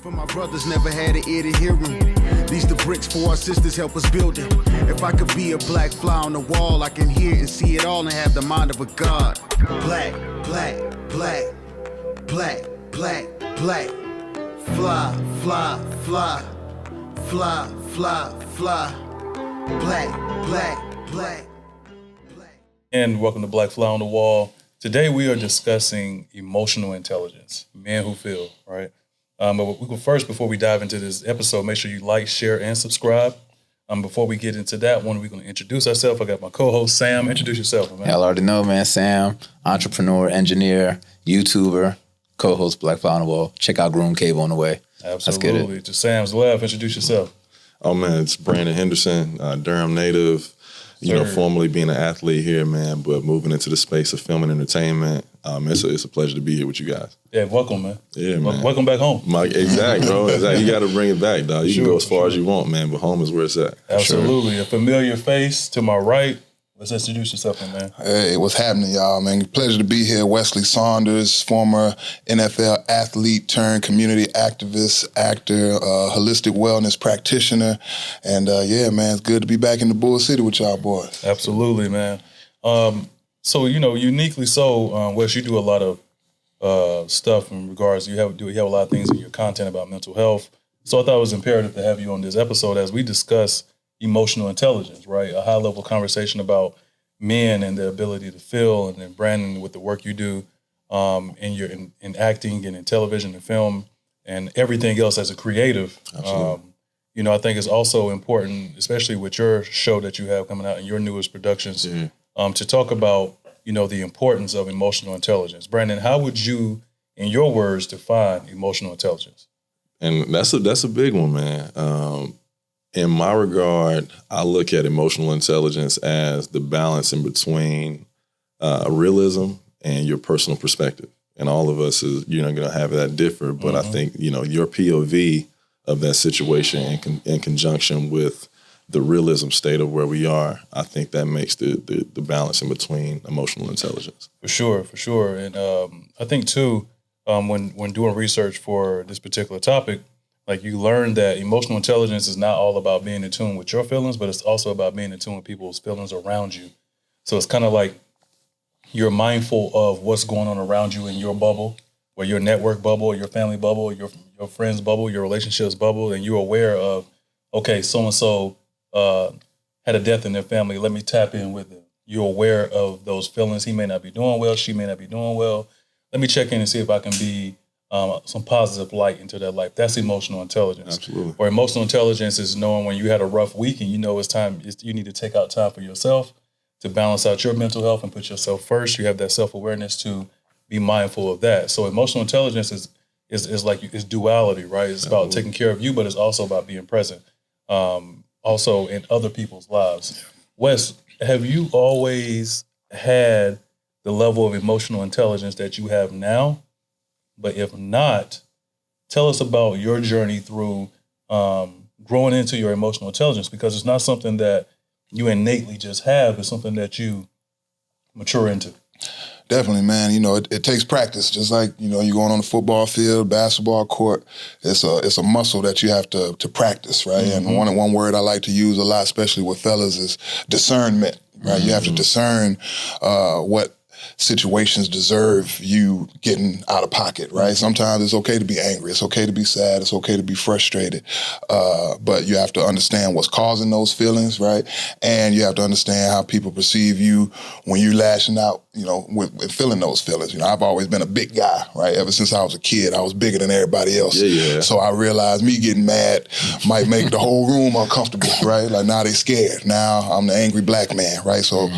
For my brothers never had an ear to hear them. These the bricks for our sisters help us build it. If I could be a black fly on the wall, I can hear and see it all and have the mind of a god. Black, black, black, black, black, black. Fly, fly, fly, fly, fly, fly. Black, black, black, black. And welcome to Black Fly on the Wall. Today we are discussing emotional intelligence, men who feel, right? But we will first, before we dive into this episode, make sure you like, share, and subscribe. Before we get into that one, we're going to introduce ourselves. I got my co-host, Sam. Introduce yourself, man. Y'all already know, man. Sam, entrepreneur, engineer, YouTuber, co-host Black Fly on the Wall. Check out 𝐄𝐦𝐚𝐢𝐿 on the way. Absolutely. Let's get it. To Sam's left, introduce yourself. Oh, man, it's Brandon Henderson, Durham native, formerly being an athlete here, man, but moving into the space of film and entertainment. It's a pleasure to be here with you guys. Yeah, welcome, man. Yeah, man. Welcome back home. Exactly, bro. Exactly. You got to bring it back, dog. You Sure, can go as far sure. as you want, man, but home is where it's at. Absolutely. Sure. A familiar face to my right. Let's introduce yourself, man. Hey, what's happening, y'all, man? Pleasure to be here. Weslye Saunders, former NFL athlete turned community activist, actor, holistic wellness practitioner. And yeah, man, it's good to be back in the Bull City with y'all boys. Absolutely, man. So, uniquely so, Wes, you do a lot of stuff in regards, you have a lot of things in your content about mental health. So I thought it was imperative to have you on this episode as we discuss emotional intelligence, right? A high-level conversation about men and their ability to feel, and then Brandon with the work you do in acting and in television and film and everything else as a creative. Absolutely. I think it's also important, especially with your show that you have coming out in your newest productions, to talk about, the importance of emotional intelligence. Brandon, how would you, in your words, define emotional intelligence? And that's a big one, man. In my regard, I look at emotional intelligence as the balance in between realism and your personal perspective. And all of us is, going to have that differ. But I think, your POV of that situation in conjunction with the realism state of where we are, I think that makes the balance in between emotional intelligence. For sure. And I think, too, when doing research for this particular topic, like you learn that emotional intelligence is not all about being in tune with your feelings, but it's also about being in tune with people's feelings around you. So it's kind of like you're mindful of what's going on around you in your bubble, or your network bubble, or your family bubble, or your friends bubble, your relationships bubble, and you're aware of, okay, so-and-so had a death in their family. Let me tap in with them. You're aware of those feelings. He may not be doing well. She may not be doing well. Let me check in and see if I can be some positive light into their life. That's emotional intelligence. Absolutely. Or emotional intelligence is knowing when you had a rough week and it's time, you need to take out time for yourself to balance out your mental health and put yourself first. You have that self-awareness to be mindful of that. So emotional intelligence is like, it's duality, right? It's about taking care of you, but it's also about being present, also in other people's lives. Wes, have you always had the level of emotional intelligence that you have now? But if not, tell us about your journey through growing into your emotional intelligence, because it's not something that you innately just have. It's something that you mature into. Definitely, man. It takes practice. Just like, you're going on the football field, basketball court. It's a muscle that you have to practice, right? Mm-hmm. And one word I like to use a lot, especially with fellas, is discernment, right? Mm-hmm. You have to discern what situations deserve you getting out of pocket, right? Sometimes it's okay to be angry. It's okay to be sad. It's okay to be frustrated. But you have to understand what's causing those feelings, right? And you have to understand how people perceive you when you're lashing out, with feeling those feelings. I've always been a big guy, right? Ever since I was a kid, I was bigger than everybody else. Yeah. So I realized me getting mad might make the whole room uncomfortable, right? Like now they scared. Now I'm the angry black man, right? So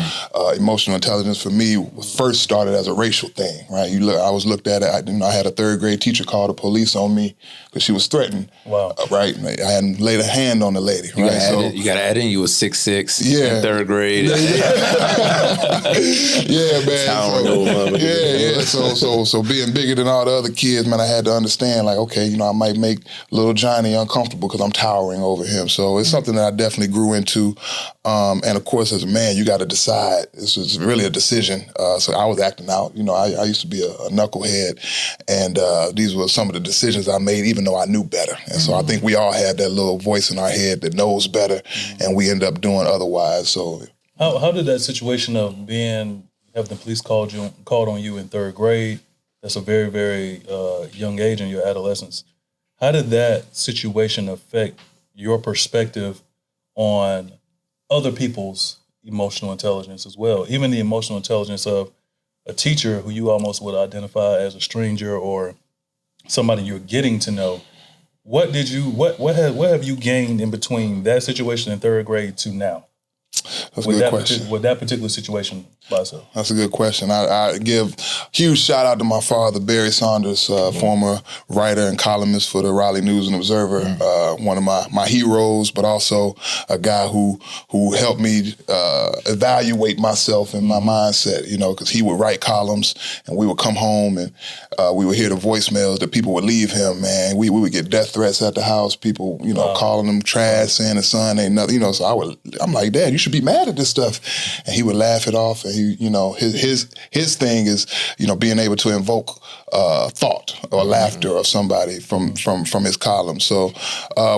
emotional intelligence for me first started as a racial thing, right? I was looked at, I had a third grade teacher call the police on me because she was threatened. Wow. Right? I hadn't laid a hand on the lady, you right? You got to add in, you was 6'6", yeah, in third grade. Yeah, man. Towering old mother. Yeah. So being bigger than all the other kids, man, I had to understand, like, okay, I might make little Johnny uncomfortable because I'm towering over him. So it's something that I definitely grew into. And of course, as a man, you got to decide. This was really a decision. So I was acting out. You know, I used to be a knucklehead, and these were some of the decisions I made, even though I knew better. And so I think we all have that little voice in our head that knows better, and we end up doing otherwise. So how did that situation of having the police called on you in third grade? That's a very, very young age in your adolescence. How did that situation affect your perspective on other people's emotional intelligence as well? Even the emotional intelligence of a teacher who you almost would identify as a stranger or somebody you're getting to know. What have you gained in between that situation in third grade to now? That's a good question. With that particular situation by itself? That's a good question. I give huge shout out to my father, Barry Saunders, former writer and columnist for the Raleigh News and Observer, one of my heroes, but also a guy who helped me evaluate myself and my mindset, you know, because he would write columns and we would come home and we would hear the voicemails that people would leave him, man. We would get death threats at the house, people, you know, calling him trash, saying the son ain't nothing, you know, so I'm like, Dad, you should be mad at this stuff. And he would laugh it off, and he, you know, his thing is, you know, being able to invoke thought or laughter of somebody from his column. So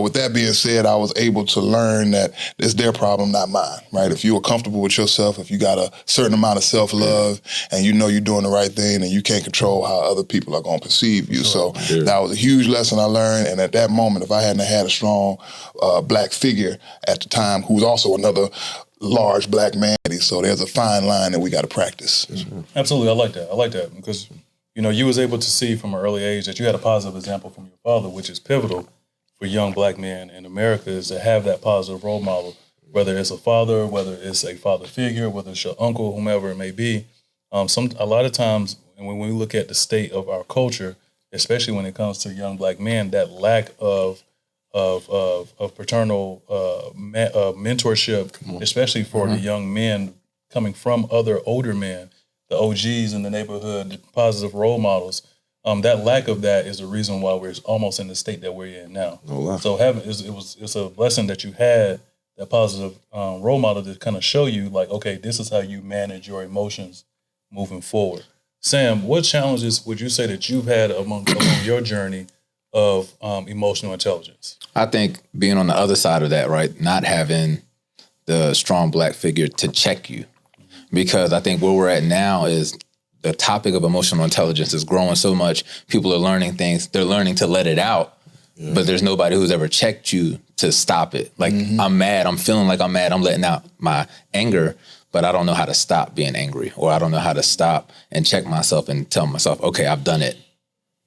with that being said, I was able to learn that it's their problem, not mine, right? If you are comfortable with yourself, if you got a certain amount of self-love and you know you're doing the right thing, and you can't control how other people are going to perceive you. So that was a huge lesson I learned. And at that moment, if I hadn't had a strong black figure at the time, who was also another large black man, so there's a fine line that we got to practice. Absolutely, I like that because, you know, you was able to see from an early age that you had a positive example from your father, which is pivotal for young black men in America, is to have that positive role model, whether it's a father, whether it's a father figure, whether it's your uncle, whomever it may be. A lot of times when we look at the state of our culture, especially when it comes to young black men, that lack of paternal mentorship, especially for the young men coming from other older men, the OGs in the neighborhood, the positive role models. That lack of that is the reason why we're almost in the state that we're in now. So it's a blessing that you had that positive role model to kind of show you, like, okay, this is how you manage your emotions moving forward. Sam, what challenges would you say that you've had along your journey of emotional intelligence? I think being on the other side of that, right, not having the strong black figure to check you, because I think where we're at now is the topic of emotional intelligence is growing so much. People are learning things. They're learning to let it out, but there's nobody who's ever checked you to stop it. Like, I'm mad. I'm feeling like I'm mad. I'm letting out my anger, but I don't know how to stop being angry, or I don't know how to stop and check myself and tell myself, okay, I've done it.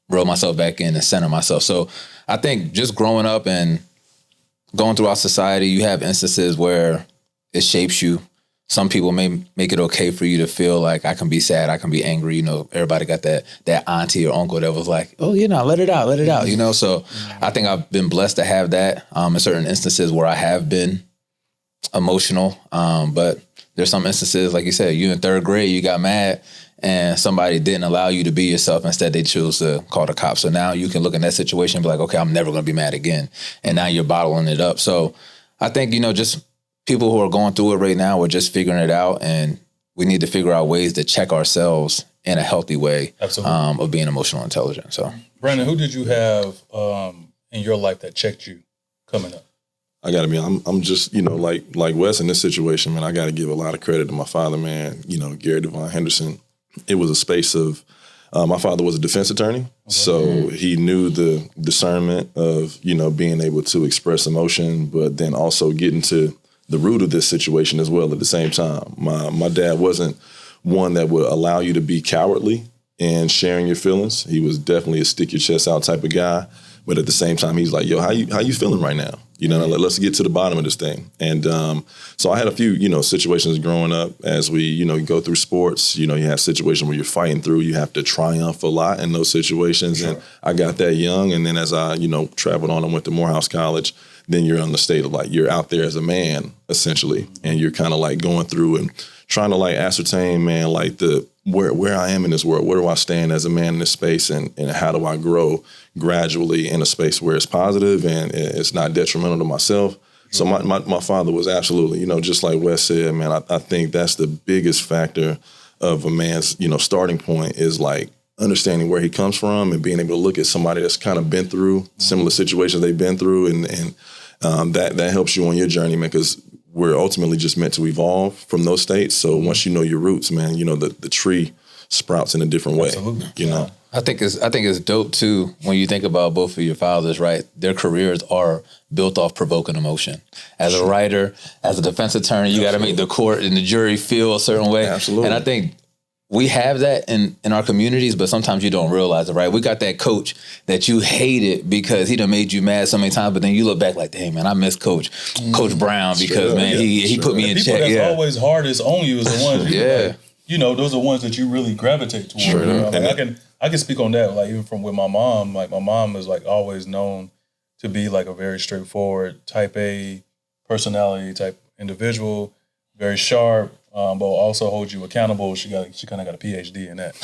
Reel myself back in and center myself. So I think just growing up and going through our society, you have instances where it shapes you. Some people may make it okay for you to feel like, I can be sad, I can be angry. You know, everybody got that auntie or uncle that was like, oh, you know, let it out, you know? So I think I've been blessed to have that in certain instances where I have been emotional. But there's some instances, like you said, you in third grade, you got mad, and somebody didn't allow you to be yourself. Instead, they chose to call the cops. So now you can look in that situation and be like, okay, I'm never going to be mad again. And now you're bottling it up. So I think, you know, just people who are going through it right now, we're just figuring it out. And we need to figure out ways to check ourselves in a healthy way of being emotional intelligent. So, Brandon, who did you have in your life that checked you coming up? I gotta be. I'm just, you know, like Wes in this situation, man. I gotta give a lot of credit to my father, man. You know, Gary Devon Henderson. It was a space of. My father was a defense attorney, so he knew the discernment of, you know, being able to express emotion, but then also getting to the root of this situation as well at the same time. My dad wasn't one that would allow you to be cowardly in sharing your feelings. He was definitely a stick your chest out type of guy, but at the same time, he's like, yo, how you feeling right now? You know, let's get to the bottom of this thing. And so I had a few, you know, situations growing up as we, you know, go through sports. You know, you have situations where you're fighting through. You have to triumph a lot in those situations. Sure. And I got that young. And then as I, you know, traveled on and went to Morehouse College, then you're on the state of like, you're out there as a man, essentially. And you're kind of like going through and trying to like ascertain, man, like where I am in this world. Where do I stand as a man in this space? And how do I grow gradually in a space where it's positive and it's not detrimental to myself, So my father was absolutely, just like Wes said, man, I think that's the biggest factor of a man's, starting point is like understanding where he comes from and being able to look at somebody that's kind of been through similar situations they've been through. And that helps you on your journey, man, because we're ultimately just meant to evolve from those states. So once you know your roots, man, the tree sprouts in a different way. Absolutely. I think it's dope too when you think about both of your fathers, right? Their careers are built off provoking emotion. As a writer, as a defense attorney, you got to make the court and the jury feel a certain way. Absolutely. And I think we have that in our communities, but sometimes you don't realize it, right? We got that coach that you hated because he done made you mad so many times, but then you look back like, dang, man, I miss Coach Brown because, he put me in check. People that's always hardest on you is the ones those are ones that you really gravitate toward. I can speak on that, like even from with my mom. Like my mom is like always known to be like a very straightforward type A personality type individual, very sharp, but also hold you accountable. She kind of got a PhD in that.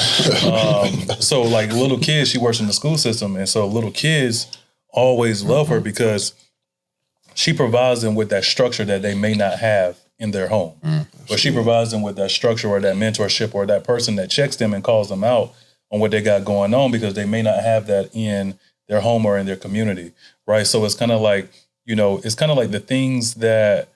So like little kids, she works in the school system, and so little kids always love her because she provides them with that structure that they may not have in their home. But she provides them with that structure or that mentorship or that person that checks them and calls them out on what they got going on because they may not have that in their home or in their community, right? So it's kind of like, it's kind of like the things that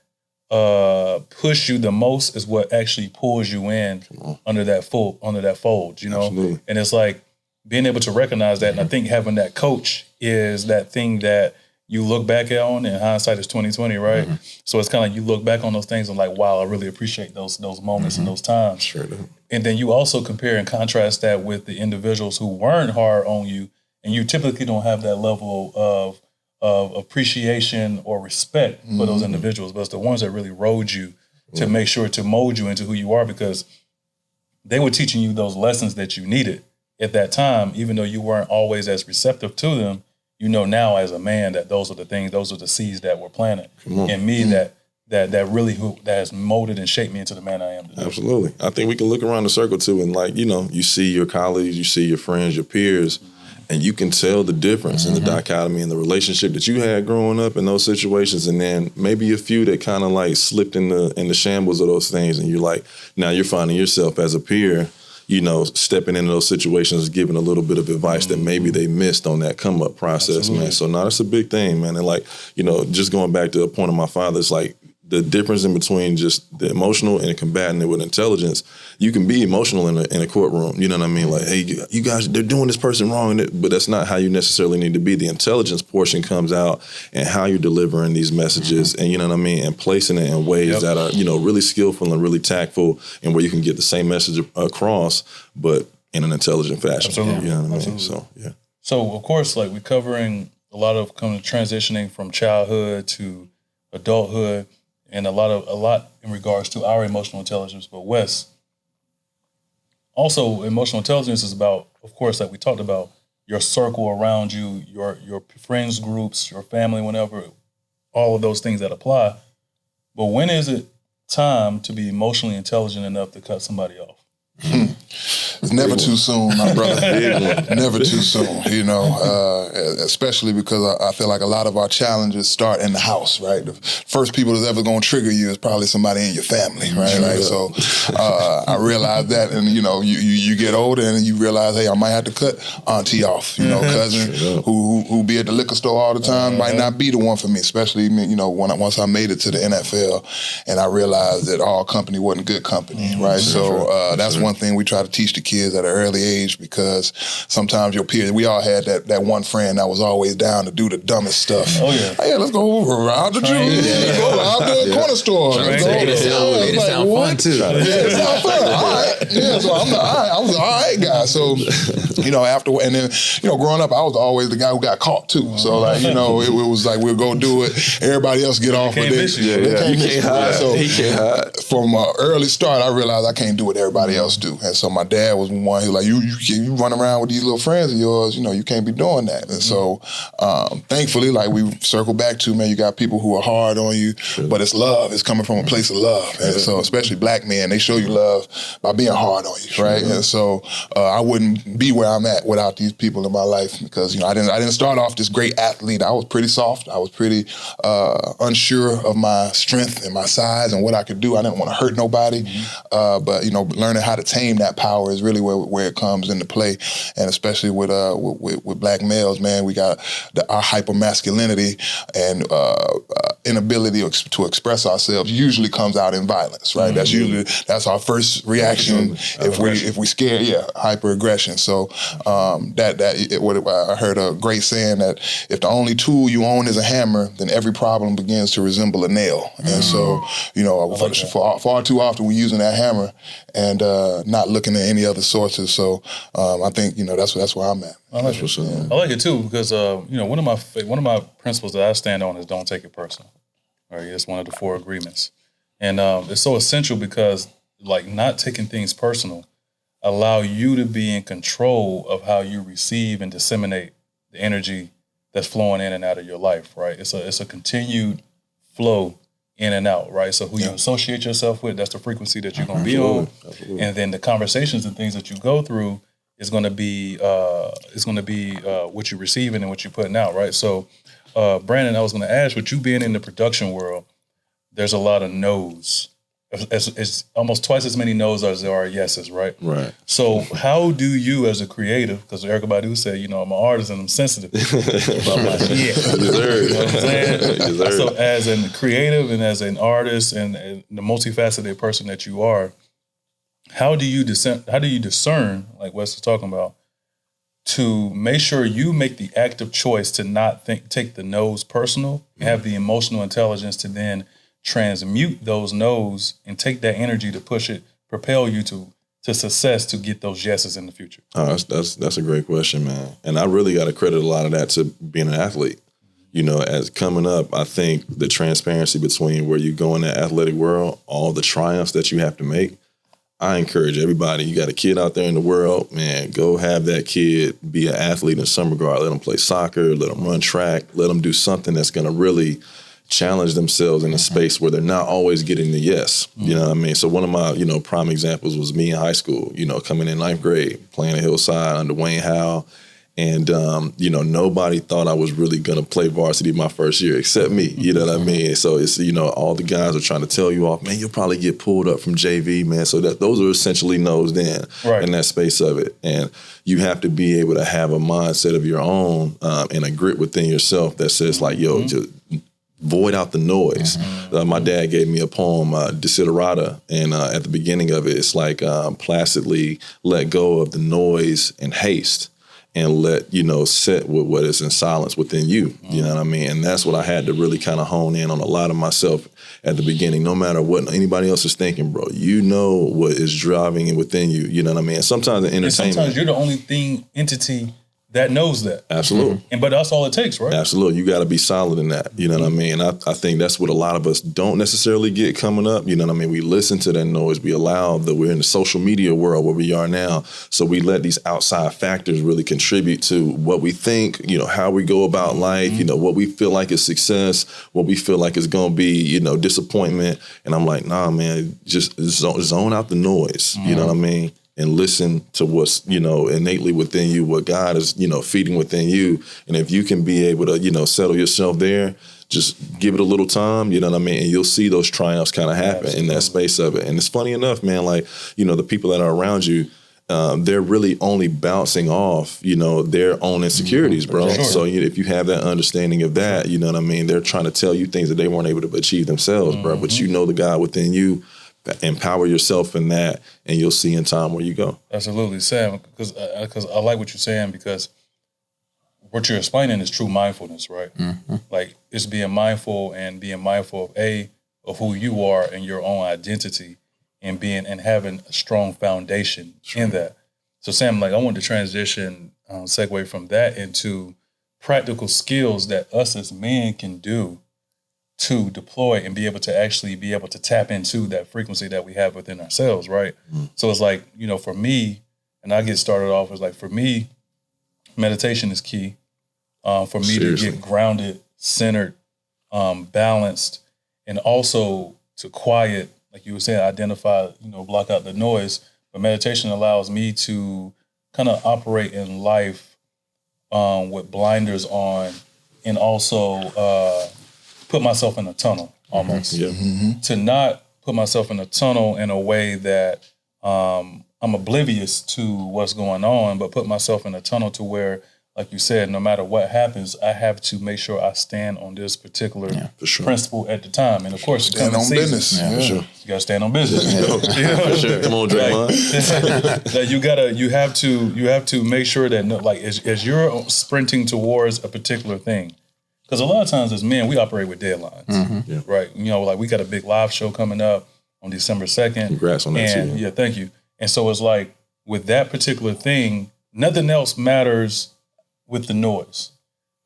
push you the most is what actually pulls you in under that fold, Absolutely. And it's like being able to recognize that. And I think having that coach is that thing that you look back on, and hindsight is 20/20, right? So it's kind of like you look back on those things and like, wow, I really appreciate those moments and those times. Sure do. And then you also compare and contrast that with the individuals who weren't hard on you, and you typically don't have that level of appreciation or respect for those individuals, but it's the ones that really rode you to make sure to mold you into who you are because they were teaching you those lessons that you needed at that time, even though you weren't always as receptive to them. Now as a man that those are the seeds that were planted in me that has molded and shaped me into the man I am today. Absolutely. I think we can look around the circle too and like, you see your colleagues, you see your friends, your peers, and you can tell the difference in the dichotomy and the relationship that you had growing up in those situations, and then maybe a few that kind of like slipped in the shambles of those things, and you're like, now you're finding yourself as a peer, stepping into those situations, giving a little bit of advice that maybe they missed on that come up process, Absolutely. Man. So no, that's a big thing, man. And like, just going back to the point of my father, it's like the difference in between just the emotional and combating it with intelligence. You can be emotional in a courtroom, you know what I mean? Like, hey, you guys, they're doing this person wrong, but that's not how you necessarily need to be. The intelligence portion comes out and how you're delivering these messages and, you know what I mean, and placing it in ways that are, really skillful and really tactful and where you can get the same message across, but in an intelligent fashion. Absolutely. You know what I mean? Absolutely. So, yeah. So, of course, like we're covering a lot of kind of transitioning from childhood to adulthood, and a lot in regards to our emotional intelligence. But Wes, also emotional intelligence is about, of course, like we talked about, your circle around you, your friends groups, your family, whenever, all of those things that apply. But when is it time to be emotionally intelligent enough to cut somebody off? It's never too soon, my brother. Never too soon, especially because I feel like a lot of our challenges start in the house, right? The first people that's ever going to trigger you is probably somebody in your family, right? Like, so I realized that, and you get older and you realize, hey, I might have to cut auntie off, cousin who be at the liquor store all the time might not be the one for me, especially once I made it to the NFL and I realized that all company wasn't good company, right? So that's one thing we try to teach the kids at an early age, because sometimes your peers, we all had that one friend that was always down to do the dumbest stuff. Oh yeah, hey, let's go rob the Jews. Let's go rob the corner store. It sound fun too. Yeah, it sound fun. All right. Yeah, so I was an all right guy. So after, and then growing up, I was always the guy who got caught too. So like it was like we'll go do it. Everybody else get off with it. You can't hide. So he can't hide. From an early start, I realized I can't do what everybody else must do. And so my dad was one who like, you run around with these little friends of yours, you can't be doing that. And so thankfully, like we circle back to, man, you got people who are hard on you, but it's love. It's coming from a place of love. And so especially black men, they show you love by being hard on you, right? And so I wouldn't be where I'm at without these people in my life because, I didn't start off this great athlete. I was pretty soft. I was pretty unsure of my strength and my size and what I could do. I didn't want to hurt nobody. But, learning how to tame that power is really where it comes into play. And especially with black males, man, we got our hyper-masculinity and inability to express ourselves usually comes out in violence, right? That's our first reaction if we scared, hyper-aggression. So I heard a great saying that if the only tool you own is a hammer, then every problem begins to resemble a nail. And so, far too often we're using that hammer and not looking at any other sources. So I think that's where I'm at. I like it. I like it too because one of my principles that I stand on is don't take it personal. Right, it's one of the 4 agreements, and it's so essential because like not taking things personal allow you to be in control of how you receive and disseminate the energy that's flowing in and out of your life. Right, it's a continued flow in and out, right? So who you associate yourself with, that's the frequency that you're going to be on. Absolutely. And then the conversations and things that you go through is going to be what you're receiving and what you're putting out, right? So, Brandon, I was going to ask, with you being in the production world, there's a lot of no's. It's almost twice as many no's as there are yeses, right? Right. So how do you as a creative, because Erykah Badu said, I'm an artist and I'm sensitive about my shit. You know what I'm saying? So as a creative and as an artist and the multifaceted person that you are, how do you discern, like Wes was talking about, to make sure you make the active choice to not take the no's personal, have the emotional intelligence to then transmute those no's and take that energy to push it, propel you to success to get those yeses in the future? Oh, that's a great question, man. And I really got to credit a lot of that to being an athlete. As coming up, I think the transparency between where you go in the athletic world, all the triumphs that you have to make, I encourage everybody, you got a kid out there in the world, man, go have that kid be an athlete in some regard. Let them play soccer, let them run track, let them do something that's going to really challenge themselves in a space where they're not always getting the yes. You know what I mean? So one of my, prime examples was me in high school, coming in 9th grade, playing at Hillside under Wayne Howe. And, nobody thought I was really going to play varsity my first year except me. You know what I mean? So it's, all the guys are trying to tell you off, man, you'll probably get pulled up from JV, man. So those are essentially nosed in that space of it. And you have to be able to have a mindset of your own and a grit within yourself that says like, yo, just void out the noise. My dad gave me a poem, Desiderata, and at the beginning of it, it's like placidly let go of the noise and haste and let, sit with what is in silence within you. You know what I mean? And that's what I had to really kind of hone in on a lot of myself at the beginning. No matter what anybody else is thinking, bro, what is driving within you. You know what I mean? And sometimes in entertainment, and sometimes you're the only entity that knows that. Absolutely. But that's all it takes, right? Absolutely. You got to be solid in that. You know what I mean? And I think that's what a lot of us don't necessarily get coming up. You know what I mean? We listen to that noise. We allow we're in the social media world where we are now. So we let these outside factors really contribute to what we think, how we go about life, what we feel like is success, what we feel like is going to be, disappointment. And I'm like, nah, man, just zone out the noise. You know what I mean? And listen to what's, innately within you, what God is, feeding within you. And if you can be able to, settle yourself there, just give it a little time, you know what I mean? And you'll see those triumphs kind of happen in that space of it. And it's funny enough, man, like, the people that are around you, they're really only bouncing off, their own insecurities, bro. Sure. So if you have that understanding of that, you know what I mean? They're trying to tell you things that they weren't able to achieve themselves, bro. But the God within you. Empower yourself in that, and you'll see in time where you go. Absolutely, Sam, because I like what you're saying, because what you're explaining is true mindfulness, right? Like, it's being mindful of who you are and your own identity, and having a strong foundation in that. So, Sam, like, I want to transition, segue from that into practical skills that us as men can do to deploy and be able to tap into that frequency that we have within ourselves, right? So it's like, for me, and I get started off, it's like, for me, meditation is key. For me to get grounded, centered, balanced, and also to quiet, like you were saying, identify, block out the noise. But meditation allows me to kind of operate in life with blinders on, and also put myself in a tunnel almost. To not put myself in a tunnel in a way that I'm oblivious to what's going on, but put myself in a tunnel to where, like you said, no matter what happens, I have to make sure I stand on this particular principle at the time. And of course, stand on business. For sure. You gotta stand on business. For sure. Come on, Draymond. Like, you have to make sure that, as you're sprinting towards a particular thing, because a lot of times as men, we operate with deadlines, right? Like, we got a big live show coming up on December 2nd. Congrats on that too. Yeah, thank you. And so it's like, with that particular thing, nothing else matters with the noise.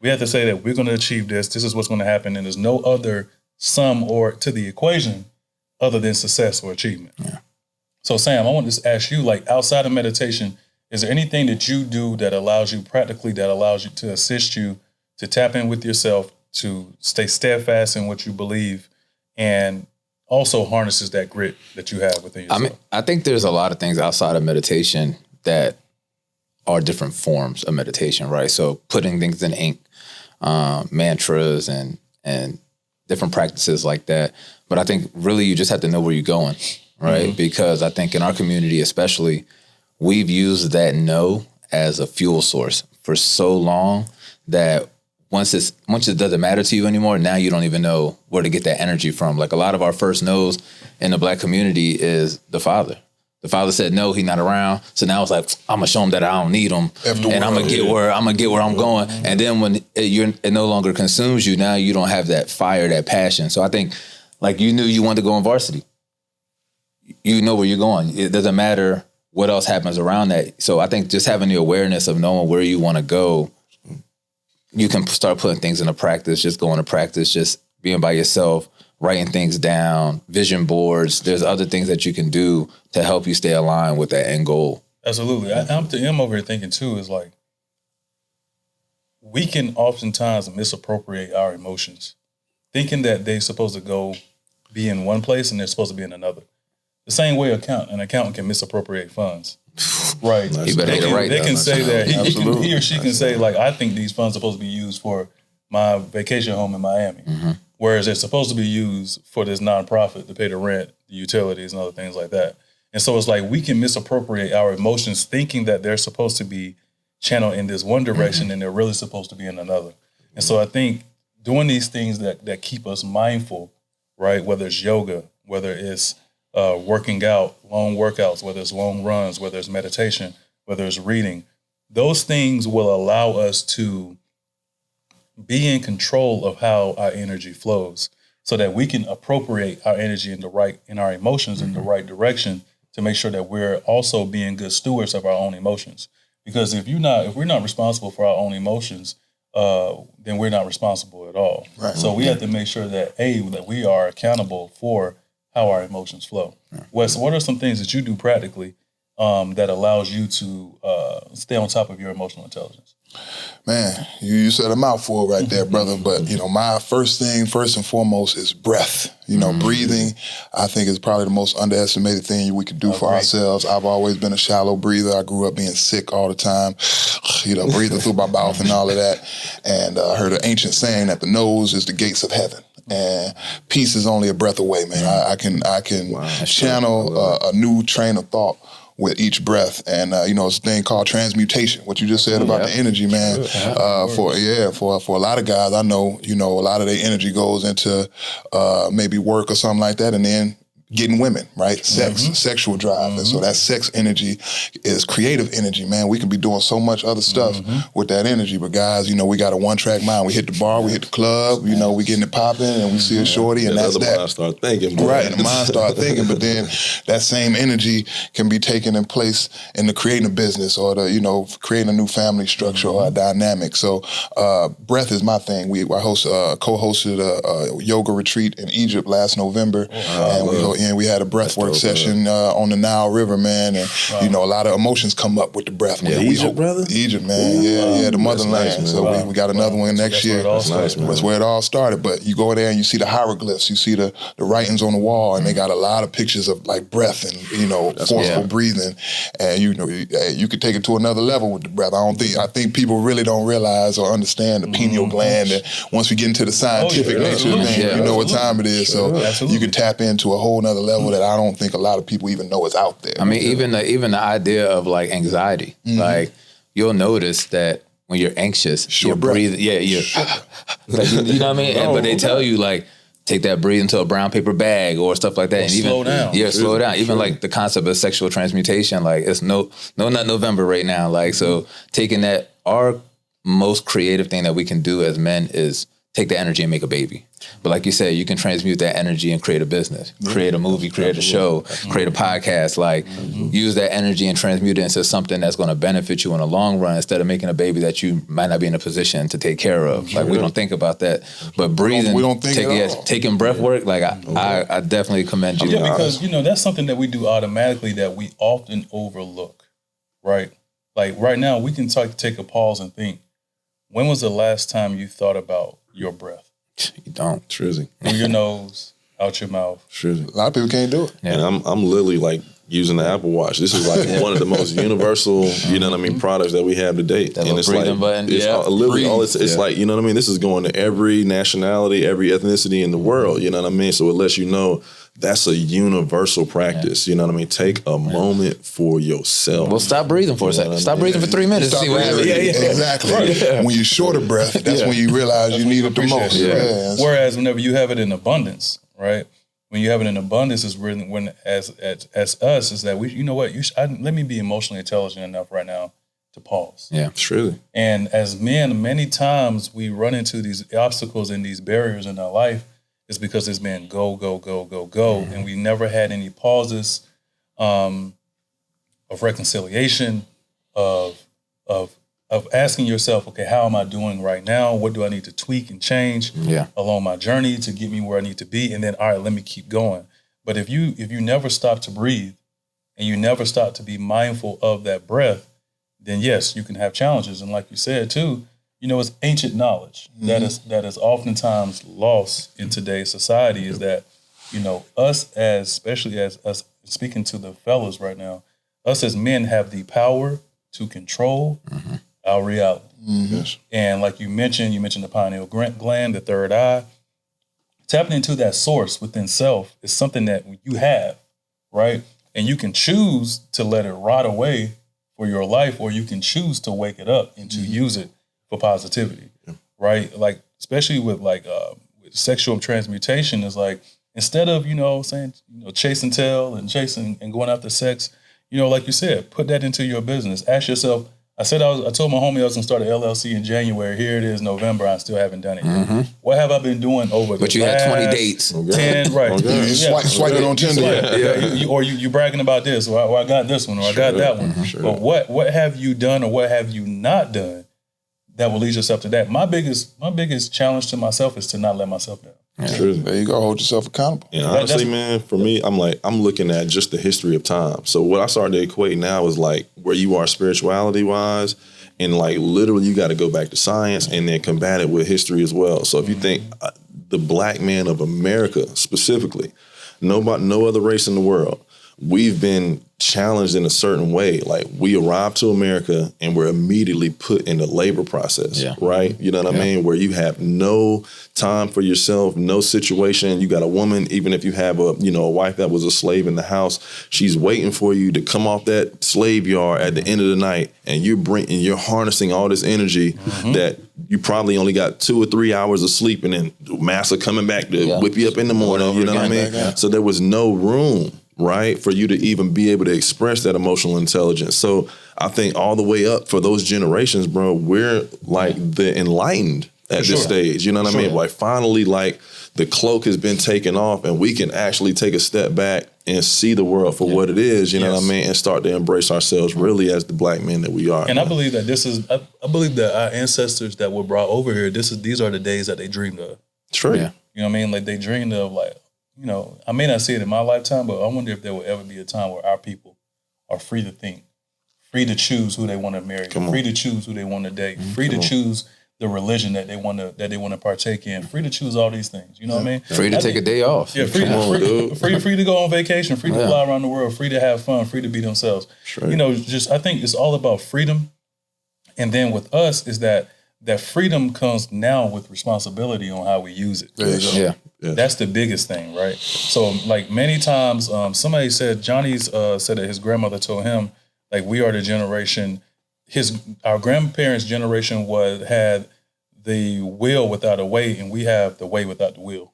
We have to say that we're going to achieve this. This is what's going to happen. And there's no other sum or to the equation other than success or achievement. Yeah. So Sam, I want to just ask you, like, outside of meditation, is there anything that you do that allows you to assist you to tap in with yourself, to stay steadfast in what you believe, and also harnesses that grit that you have within yourself? I think there's a lot of things outside of meditation that are different forms of meditation, right? So putting things in ink, mantras and different practices like that. But I think really you just have to know where you're going, right? Because I think in our community especially, we've used that no as a fuel source for so long that once it doesn't matter to you anymore, now you don't even know where to get that energy from. Like, a lot of our first no's in the Black community is the father. The father said no, he's not around. So now it's like, I'm gonna show him that I don't need him, and I'm gonna get where I'm going. And then when it no longer consumes you, now you don't have that fire, that passion. So I think, like, you knew you wanted to go on varsity. You know where you're going. It doesn't matter what else happens around that. So I think just having the awareness of knowing where you want to go, you can start putting things into practice. Just going to practice, just being by yourself, writing things down, vision boards. There's other things that you can do to help you stay aligned with that end goal. Absolutely. I'm over here thinking too, is like, we can oftentimes misappropriate our emotions, thinking that they're supposed to be in one place and they're supposed to be in another. The same way an accountant can misappropriate funds. Right. They can say that he or she can say, like, I think these funds are supposed to be used for my vacation home in Miami. Whereas they're supposed to be used for this nonprofit to pay the rent, the utilities, and other things like that. And so it's like, we can misappropriate our emotions thinking that they're supposed to be channeled in this one direction and they're really supposed to be in another. And so I think doing these things that keep us mindful, right? Whether it's yoga, whether it's working out, long workouts, whether it's long runs, whether it's meditation, whether it's reading, those things will allow us to be in control of how our energy flows, so that we can appropriate our energy in our emotions in the right direction, to make sure that we're also being good stewards of our own emotions. Because if we're not responsible for our own emotions, then we're not responsible at all. Right. So we have to make sure that we are accountable for how our emotions flow. Right. Wes, what are some things that you do practically that allows you to stay on top of your emotional intelligence? Man, you said a mouthful right there, brother. But, my first and foremost is breath. Breathing, I think, is probably the most underestimated thing we could do for ourselves. I've always been a shallow breather. I grew up being sick all the time, breathing through my mouth and all of that. And I heard an ancient saying that the nose is the gates of heaven. And peace is only a breath away, man. I can channel a new train of thought with each breath. And, it's a thing called transmutation, what you just said about the energy, man. For a lot of guys, I know, a lot of their energy goes into maybe work or something like that. And then getting women, right? Sex, sexual drive. And so that sex energy is creative energy, man. We can be doing so much other stuff with that energy. But guys, you know, we got a one-track mind. We hit the bar, we hit the club, you know, we getting it popping and we see a shorty and that's that. Mind start thinking. Boy. Right, and the mind start thinking, but then that same energy can be taken in place in the creating a business or the, you know, creating a new family structure or a dynamic. So breath is my thing. I co-hosted a yoga retreat in Egypt last November. And we had a breathwork session on the Nile River, man. And, you know, a lot of emotions come up with the breath. Yeah, Egypt, brother? Egypt, man. Yeah, the motherland. Nice, so we got another one next year. That's where it all started. But you go there and you see the hieroglyphs. You see the writings on the wall. And they got a lot of pictures of, like, breath and, you know, forceful breathing. And, you know, you could take it to another level with the breath. I think people really don't realize or understand the pineal gland. And once we get into the scientific nature of things, you know what time it is. So you can tap into a whole nother level that I don't think a lot of people even know is out there. I mean, even the idea of like anxiety, like you'll notice that when you're anxious, you're breathing. Yeah, like, you know what I mean? But they tell you like, take that breathe into a brown paper bag or stuff like that. And even slow down. Yeah, slow down. Even like the concept of sexual transmutation, like it's not November right now. Like, so taking that, our most creative thing that we can do as men is take the energy and make a baby. But like you said, you can transmute that energy and create a business, create a movie, create a show, create a podcast, like use that energy and transmute it into something that's going to benefit you in the long run instead of making a baby that you might not be in a position to take care of. Like we don't think about that. But breathing, we don't think at all. Taking breath work, like I definitely commend you. Yeah, because, you know, that's something that we do automatically that we often overlook, right? Like right now, we can take a pause and think, when was the last time you thought about your breath? You don't. Trizzy. Through your nose, out your mouth. Trizzy. A lot of people can't do it. Yeah. And I'm literally like using the Apple Watch. This is like one of the most universal, you know what I mean, products that we have to date. That and it's breathing like, button. it's literally all it's like, you know what I mean? This is going to every nationality, every ethnicity in the world, you know what I mean? So it lets you know that's a universal practice, you know what I mean? Take a moment for yourself. Well, stop breathing for a second. Stop breathing for 3 minutes. Stop See what happens. breathing. Exactly. When you're short of breath, that's when you realize you need it the most. Whereas whenever you have it in abundance, right? When you have it in abundance is when as us is that we, you know what, let me be emotionally intelligent enough right now to pause. Yeah, Truly. And as men, many times we run into these obstacles and these barriers in our life is because it's been go, go, go, go, go. And we never had any pauses of reconciliation, of asking yourself, okay, how am I doing right now? What do I need to tweak and change along my journey to get me where I need to be? And then, all right, let me keep going. But if you never stop to breathe and you never stop to be mindful of that breath, then yes, you can have challenges. And like you said too, you know, it's ancient knowledge that is oftentimes lost in today's society is that, you know, especially as us speaking to the fellas right now, us as men have the power to control our reality. Yes. And like you mentioned the pineal gland, the third eye. Tapping into that source within self is something that you have, right? And you can choose to let it rot away for your life, or you can choose to wake it up and to use it for positivity, right? Like, especially with with sexual transmutation is like, instead of, you know, saying, you know, chasing tail and chasing and going after sex, you know, like you said, put that into your business. Ask yourself, I told my homie I was going to start an LLC in January. Here it is, November. I still haven't done it yet. What have I been doing over the last... But you had 20 dates. 10, right. You swiping on Tinder. Or you bragging about this, or I got this one, or I got that one. But what have you done or what have you not done that will lead yourself to that? My biggest challenge to myself is to not let myself down. There you go. Hold yourself accountable. And honestly, man, for me, I'm looking at just the history of time. So what I started to equate now is like where you are spirituality wise, and like literally you got to go back to science and then combat it with history as well. So if you think the black man of America specifically, no other race in the world, we've been challenged in a certain way. Like we arrive to America and we're immediately put in the labor process, right? You know what I mean? Where you have no time for yourself, no situation. You got a woman, even if you have a wife that was a slave in the house, she's waiting for you to come off that slave yard at the end of the night, and you're harnessing all this energy that you probably only got 2 or 3 hours of sleep, and then master coming back to whip you up in the morning. You know what I mean? So there was no room, right, for you to even be able to express that emotional intelligence. So I think all the way up for those generations, bro, we're like the enlightened at this stage. You know what I mean? Like finally, like the cloak has been taken off and we can actually take a step back and see the world for what it is, you know what I mean? And start to embrace ourselves really as the black men that we are. And I believe that I believe that our ancestors that were brought over here, these are the days that they dreamed of. True. You know what I mean? Like they dreamed of, like, you know, I may not see it in my lifetime, but I wonder if there will ever be a time where our people are free to think, free to choose who they want to marry, free to choose who they want to date, free to choose the religion that they want to partake in, free to choose all these things. You know what I mean? Free to take a day off. Yeah, free to go on vacation, free to fly around the world, free to have fun, free to be themselves. You know, I think it's all about freedom. And then with us is that freedom comes now with responsibility on how we use it. There you go. Yeah. That's the biggest thing, right? So like many times, somebody said, Johnny's said that his grandmother told him, like, we are the generation, our grandparents' generation had the will without a way, and we have the way without the will.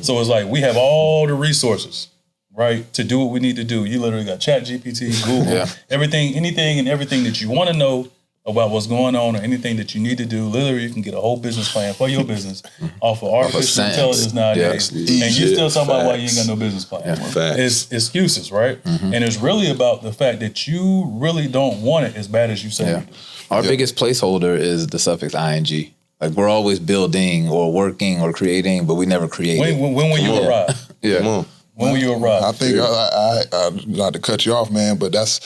So it's like we have all the resources, right, to do what we need to do. You literally got ChatGPT, Google, everything, anything and everything that you want to know about what's going on or anything that you need to do. Literally, you can get a whole business plan for your business off of artificial intelligence nowadays. And you still talking about why you ain't got no business plan. It's excuses, right? And it's really about the fact that you really don't want it as bad as you say you do. Our biggest placeholder is the suffix ing. Like we're always building or working or creating, but we never create. When will you arrive? Come on. When will you arrive? I think I not to cut you off, man, but that's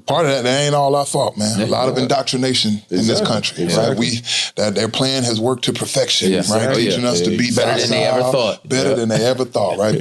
part of that. That ain't all our fault, man. A lot of indoctrination in this country, right? That their plan has worked to perfection, right? Teaching us to be better than they ever thought. Better than they ever thought, right?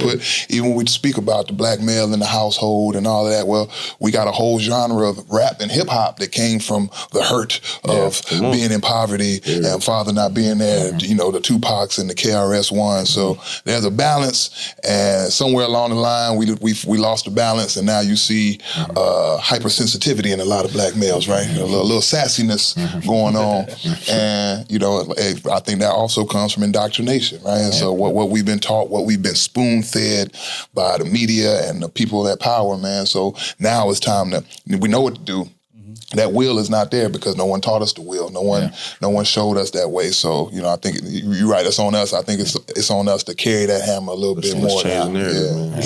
Even when we speak about the black male in the household and all of that, well, we got a whole genre of rap and hip hop that came from the hurt of being in poverty and father not being there. You know, the Tupacs and the KRS-One. So there's a balance, and somewhere along the line, we lost the balance, and now you see hypersensitivity in a lot of black males, right? A little sassiness going on, and you know, I think that also comes from indoctrination, right? And so what we've been taught, what we've been spoon fed by the media and the people that power, man. So now it's time we know what to do. That will is not there because no one taught us the will. No one showed us that way. So, you know, I think you're right. It's on us. I think it's on us to carry that hammer a little bit more now.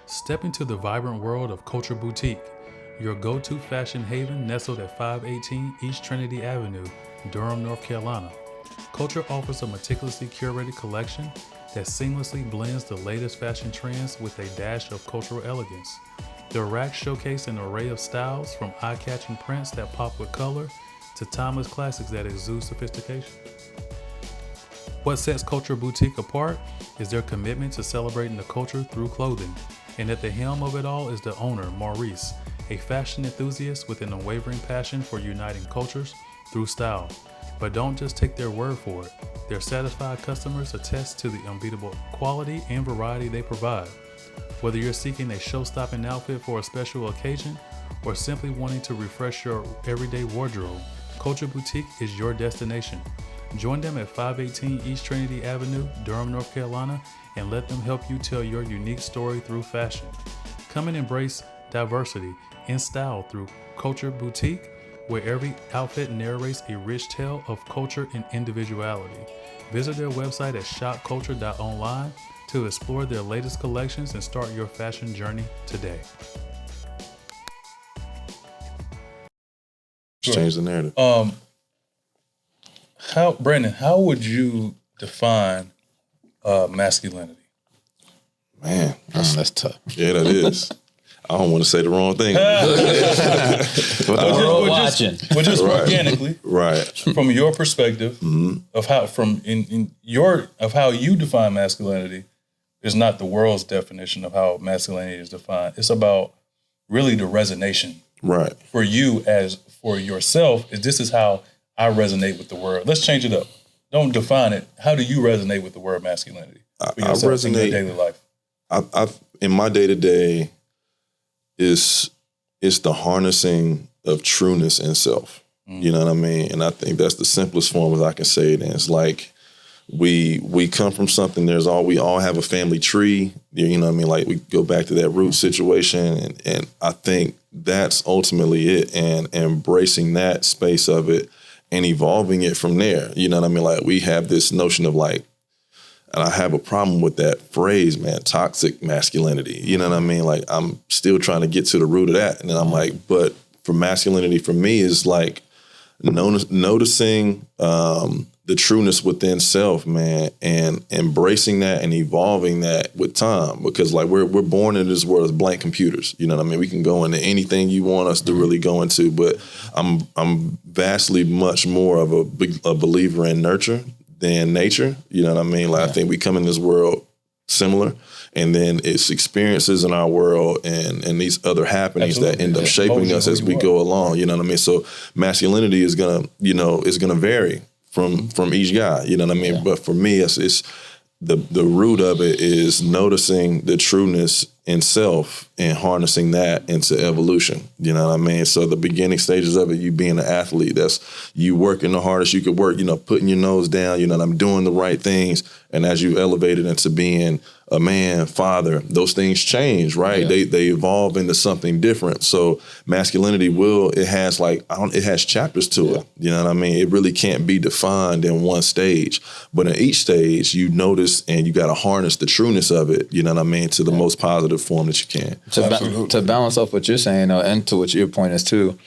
Step into the vibrant world of �kəlCHər Boutique, your go-to fashion haven nestled at 518 East Trinity Avenue, Durham, North Carolina. �kəlCHər offers a meticulously curated collection that seamlessly blends the latest fashion trends with a dash of cultural elegance. Their racks showcase an array of styles from eye-catching prints that pop with color to timeless classics that exude sophistication. What sets �kəlCHər Boutique apart is their commitment to celebrating the culture through clothing. And at the helm of it all is the owner, Maurice, a fashion enthusiast with an unwavering passion for uniting cultures through style. But don't just take their word for it. Their satisfied customers attest to the unbeatable quality and variety they provide. Whether you're seeking a show-stopping outfit for a special occasion or simply wanting to refresh your everyday wardrobe, �kəlCHər Boutique is your destination. Join them at 518 East Trinity Avenue, Durham, North Carolina, and let them help you tell your unique story through fashion. Come and embrace diversity in style through �kəlCHər Boutique, where every outfit narrates a rich tale of culture and individuality. Visit their website at shopkulture.online to explore their latest collections and start your fashion journey today. Change the narrative. Brandon, how would you define masculinity? Man, that's tough. Yeah, that is. I don't want to say the wrong thing. Just organically, right? From your perspective of how, of how you define masculinity, is not the world's definition of how masculinity is defined. It's about really the resonation. Right. For you as for yourself, this is how I resonate with the word. Let's change it up. Don't define it. How do you resonate with the word masculinity? I resonate in your daily life. I in my day-to-day is the harnessing of trueness in self. You know what I mean? And I think that's the simplest form as I can say it. And it's like we come from something. We all have a family tree. You know what I mean? Like we go back to that root situation, and I think that's ultimately it. And embracing that space of it and evolving it from there. You know what I mean? Like we have this notion of like, and I have a problem with that phrase, man, toxic masculinity. You know what I mean? Like I'm still trying to get to the root of that. And then I'm like, but for masculinity for me is like noticing the trueness within self, man, and embracing that and evolving that with time. Because like we're born in this world as blank computers. You know what I mean? We can go into anything you want us to really go into, but I'm vastly much more of a believer in nurture than nature. You know what I mean? Like I think we come in this world similar, and then it's experiences in our world and these other happenings that end up shaping us as we go along. You know what I mean? So masculinity is gonna vary from each guy. You know what I mean? But for me, it's the root of it is noticing the trueness in self and harnessing that into evolution. You know what I mean? So the beginning stages of it, you being an athlete, that's you working the hardest you could work, you know, putting your nose down, you know, I'm doing the right things. And as you elevate it into being a man, father, those things change, right? Yeah. They evolve into something different. So masculinity it has chapters to it. You know what I mean? It really can't be defined in one stage, but in each stage you notice and you got to harness the trueness of it, you know what I mean, to the most positive form that you can. To balance off what you're saying, and to what your point is too,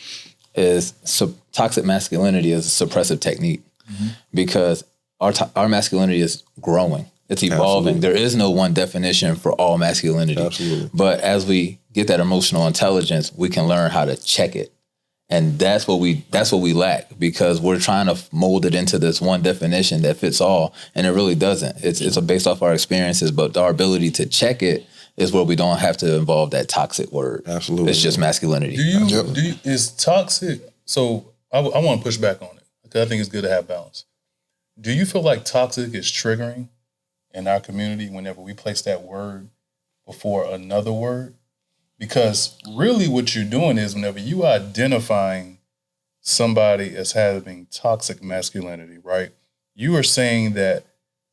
is toxic masculinity is a suppressive technique because our masculinity is growing. It's evolving. Absolutely. There is no one definition for all masculinity. Absolutely. But as we get that emotional intelligence, we can learn how to check it. And that's what we lack, because we're trying to mold it into this one definition that fits all, and it really doesn't. It's based off our experiences, but our ability to check it is where we don't have to involve that toxic word. Absolutely. It's just masculinity. Is toxic, so I want to push back on it, because I think it's good to have balance. Do you feel like toxic is triggering in our community whenever we place that word before another word? Because really what you're doing is whenever you are identifying somebody as having toxic masculinity, right? You are saying that,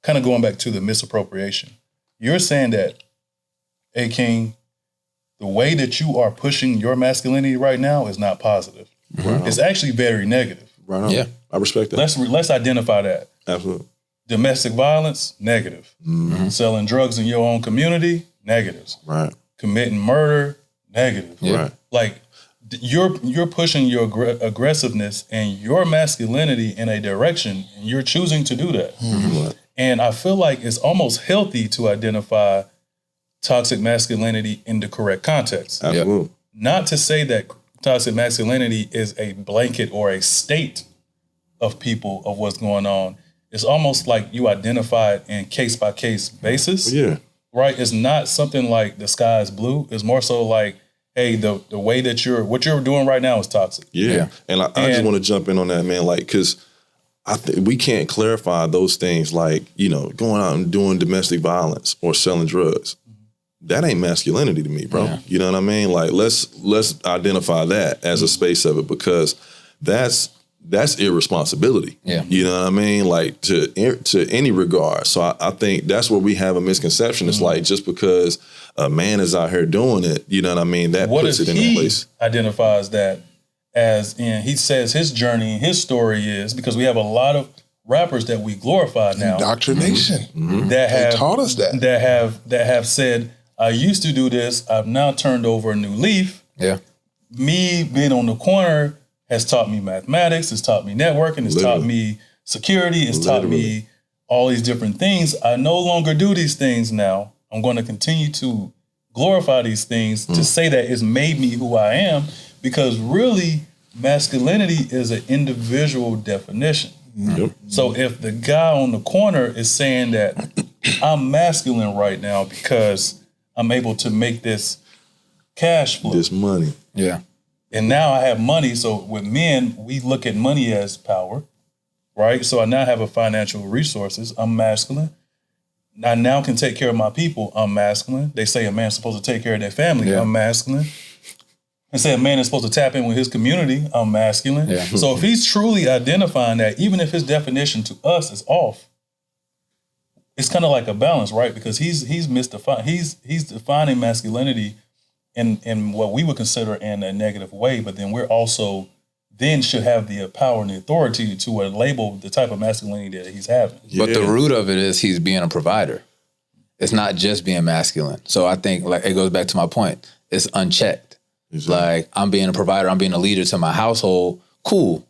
kind of going back to the misappropriation, you're saying that, hey, King, the way that you are pushing your masculinity right now is not positive. Right. It's actually very negative. Right on. Yeah. I respect that. Let's identify that. Absolutely. Domestic violence, negative. Mm-hmm. Selling drugs in your own community, negatives. Right. Committing murder, negative. Yeah. Right. Like you're pushing your aggressiveness and your masculinity in a direction, and you're choosing to do that. Mm-hmm. Right. And I feel like it's almost healthy to identify toxic masculinity in the correct context. Absolutely. Yep. Not to say that toxic masculinity is a blanket or a state of people of what's going on. It's almost like you identify it in case-by-case basis. Yeah. Right? It's not something like the sky is blue. It's more so like, hey, the way that what you're doing right now is toxic. Yeah. And I just want to jump in on that, man, like, because I think we can't clarify those things like, you know, going out and doing domestic violence or selling drugs. That ain't masculinity to me, bro. Yeah. You know what I mean? Like, let's identify that as a space of it, because that's irresponsibility. Yeah. You know what I mean? Like to any regard. So I think that's where we have a misconception. It's like, just because a man is out here doing it, you know what I mean? That puts it in a place. Identifies that as in, he says his journey, his story is, because we have a lot of rappers that we glorify now. Indoctrination. Mm-hmm. They taught us that. That have said, I used to do this, I've now turned over a new leaf. Yeah. Me being on the corner has taught me mathematics, it's taught me networking, it's taught me security, it's taught me all these different things. I no longer do these things now. I'm going to continue to glorify these things to say that it's made me who I am, because really masculinity is an individual definition. Yep. So if the guy on the corner is saying that I'm masculine right now because I'm able to make this cash flow. This money. Yeah. And now I have money. So with men, we look at money as power, right? So I now have a financial resources. I'm masculine. I now can take care of my people. I'm masculine. They say a man's supposed to take care of their family. Yeah. I'm masculine. They say a man is supposed to tap in with his community. I'm masculine. Yeah. So if he's truly identifying that, even if his definition to us is off, it's kind of like a balance, right? Because he's defining masculinity in what we would consider in a negative way, but then we're also then should have the power and the authority to label the type of masculinity that he's having. But the root of it is he's being a provider. It's not just being masculine. So I think like it goes back to my point. It's unchecked. Exactly. Like I'm being a provider. I'm being a leader to my household. Cool.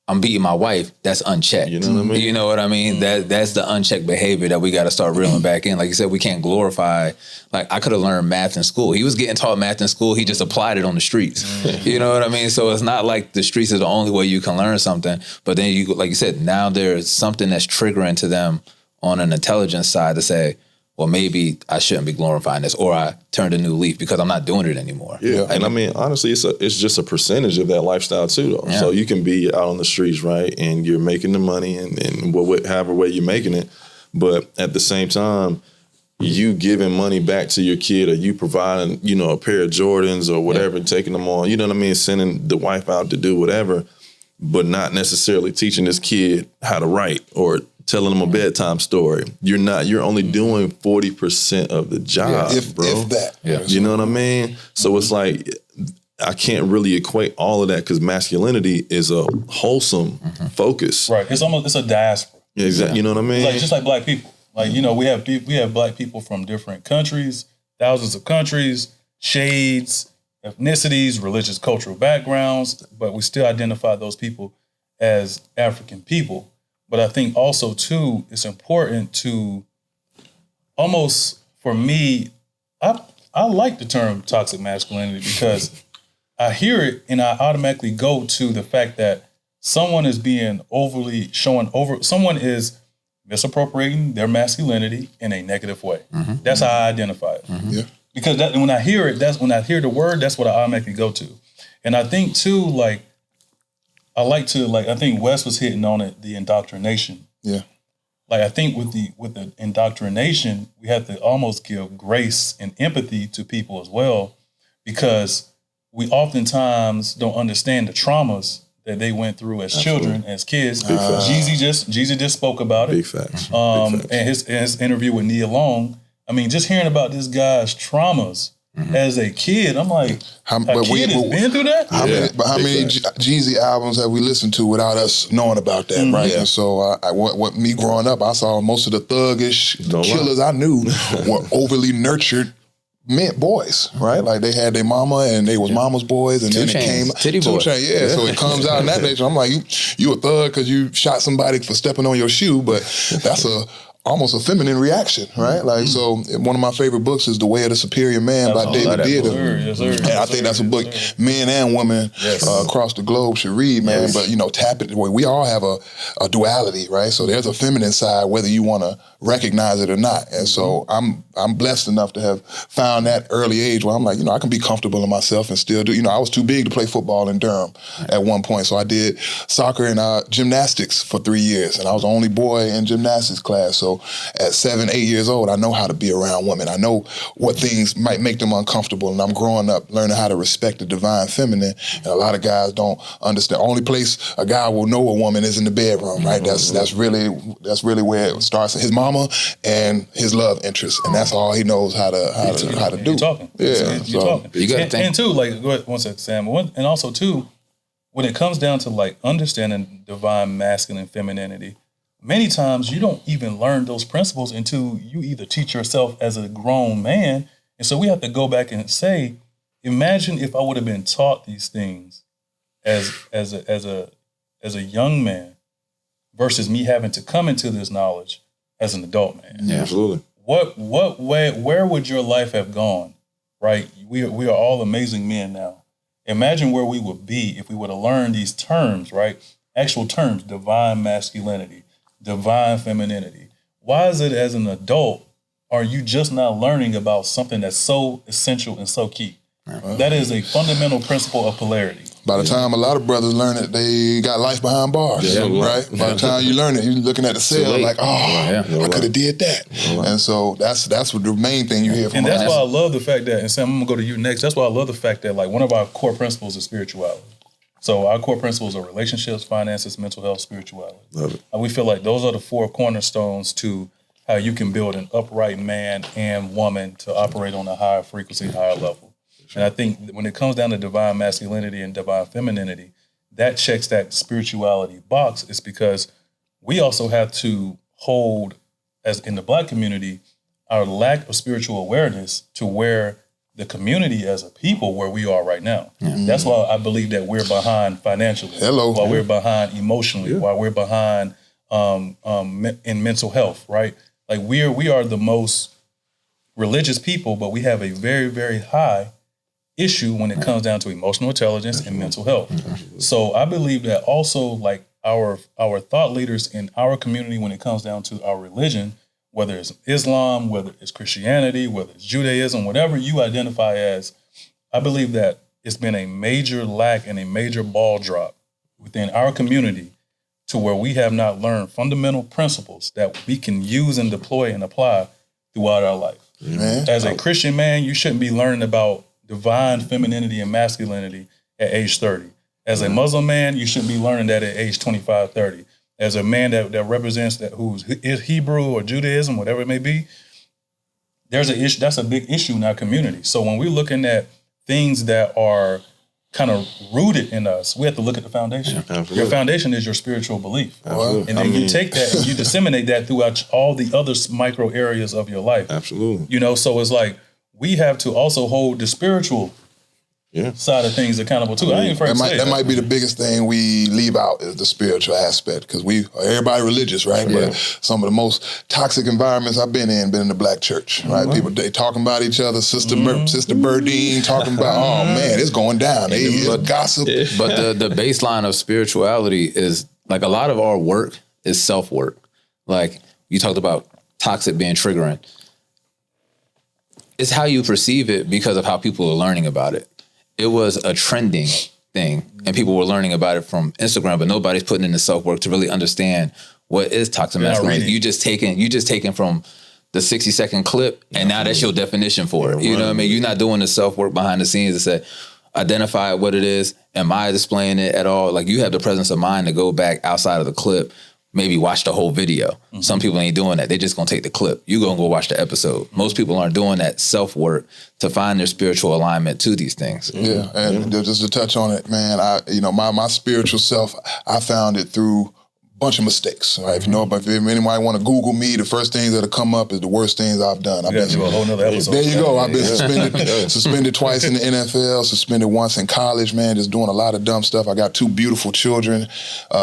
I'm beating my wife. That's unchecked. You know what I mean? You know what I mean? That's the unchecked behavior that we got to start reeling back in. Like you said, we can't glorify. Like I could have learned math in school. He was getting taught math in school. He just applied it on the streets. You know what I mean? So it's not like the streets is the only way you can learn something. But then you, like you said, now there's something that's triggering to them on an intelligence side to say, well, maybe I shouldn't be glorifying this, or I turned a new leaf because I'm not doing it anymore. Yeah, and I mean, honestly, it's just a percentage of that lifestyle too, though. Yeah. So you can be out on the streets, right, and you're making the money, and however way you're making it, but at the same time, you giving money back to your kid, or you providing, a pair of Jordans or whatever, taking them on, you know what I mean, sending the wife out to do whatever, but not necessarily teaching this kid how to write or telling them a bedtime story. You're only doing 40% of the job, if that. Yeah. You know what I mean? So it's like, I can't really equate all of that because masculinity is a wholesome focus. Right. It's a diaspora. Yeah, exactly. You know what I mean? It's like just like black people. Like, we have black people from different countries, thousands of countries, shades, ethnicities, religious, cultural backgrounds, but we still identify those people as African people. But I think also, too, it's important to almost, for me, I like the term toxic masculinity because I hear it and I automatically go to the fact that someone is being someone is misappropriating their masculinity in a negative way. Mm-hmm. That's how I identify it. Mm-hmm. Yeah. Because when I hear it, when I hear the word, that's what I automatically go to. And I think, too, I think Wes was hitting on it, the indoctrination. Yeah. Like I think with the indoctrination, we have to almost give grace and empathy to people as well, because we oftentimes don't understand the traumas that they went through as children, as kids. Jeezy just spoke about it. Big facts. And his interview with Nia Long. I mean, just hearing about this guy's traumas as a kid, I'm like, a kid has been through that? How many Jeezy albums have we listened to without us knowing about that, right? Yeah. And so what me growing up, I saw most of the thuggish killers I knew were overly nurtured boys, right? Like they had their mama and they was mama's boys, and then it came Titty boy. So it comes out in that nature. I'm like, you a thug because you shot somebody for stepping on your shoe, but that's almost a feminine reaction, right? Like, so one of my favorite books is The Way of the Superior Man by David Deida. Yes, sir. And I think that's a book men and women across the globe should read, man. But, tap it. We all have a duality, right? So there's a feminine side, whether you want to recognize it or not. And so I'm blessed enough to have found that early age where I'm like, I can be comfortable in myself and still do. I was too big to play football in Durham at one point. So I did soccer and gymnastics for 3 years. And I was the only boy in gymnastics class. So at 7, 8 years old, I know how to be around women. I know what things might make them uncomfortable. And I'm growing up learning how to respect the divine feminine. And a lot of guys don't understand. Only place a guy will know a woman is in the bedroom, right? That's really where it starts. His mama and his love interest. And that's all he knows how to do. You're talking. Yeah. You're talking. You got to think. And too, go ahead, one second, Sam. And also too, when it comes down to understanding divine masculine and femininity, many times you don't even learn those principles until you either teach yourself as a grown man. And so we have to go back and say, imagine if I would have been taught these things as a young man versus me having to come into this knowledge as an adult man. Yeah. Absolutely. What way, where would your life have gone? Right? We are all amazing men now. Imagine where we would be if we would have learned these terms, right? Actual terms, divine masculinity, divine femininity. Why is it as an adult are you just not learning about something that's so essential and so key? That is a fundamental principle of polarity. By the time a lot of brothers learn it, they got life behind bars, right? By the time you learn it, you're looking at the cell like, I could have did that. And so that's what the main thing you hear from us. And that's why I love the fact that, and Sam, I'm going to go to you next. That's why I love the fact that, like, one of our core principles is spirituality. So our core principles are relationships, finances, mental health, spirituality. Love it. And we feel like those are the 4 cornerstones to how you can build an upright man and woman to operate on a higher frequency, higher level. And I think when it comes down to divine masculinity and divine femininity, that checks that spirituality box. Is because we also have to hold, as in the Black community, our lack of spiritual awareness to where the community as a people where we are right now. That's why I believe that we're behind financially, while we're behind emotionally, while we're behind in mental health, right? Like we are the most religious people, but we have a very, very high issue when it comes down to emotional intelligence and mental health. So I believe that also, like our thought leaders in our community, when it comes down to our religion, whether it's Islam, whether it's Christianity, whether it's Judaism, whatever you identify as, I believe that it's been a major lack and a major ball drop within our community to where we have not learned fundamental principles that we can use and deploy and apply throughout our life. As a Christian man, you shouldn't be learning about divine femininity and masculinity at age 30. As a Muslim man, you shouldn't be learning that at age 25, 30. As a man that represents that is Hebrew or Judaism, whatever it may be, there's an issue. That's a big issue in our community. So when we're looking at things that are kind of rooted in us, we have to look at the foundation. Your foundation is your spiritual belief. And then you take that and you disseminate that throughout all the other micro areas of your life. Absolutely. So it's like, we have to also hold the spiritual side of things accountable too. That might be the biggest thing we leave out is the spiritual aspect, because everybody religious, right? But some of the most toxic environments I've been in the Black church, right? People, they talking about each other, Sister Burdine talking about, oh man, it's going down. They gossip. But the baseline of spirituality is, like, a lot of our work is self-work. Like, you talked about toxic being triggering. It's how you perceive it because of how people are learning about it. It was a trending thing, and people were learning about it from Instagram, but nobody's putting in the self-work to really understand what is toxic masculinity. You just taking from the 60-second clip, and now that's your definition for it. You know what I mean? You're not doing the self-work behind the scenes to say, identify what it is. Am I displaying it at all? Like, you have the presence of mind to go back outside of the clip, maybe watch the whole video. Some people ain't doing that. They just gonna take the clip. You gonna go watch the episode. Most people aren't doing that self-work to find their spiritual alignment to these things. Yeah, and just to touch on it, man, my spiritual self, I found it through bunch of mistakes, right? If anybody want to Google me, the first things that'll come up is the worst things I've done. I've been do a whole nother episode. There you go. I've been suspended twice in the NFL, suspended once in college, man, just doing a lot of dumb stuff. I got 2 beautiful children,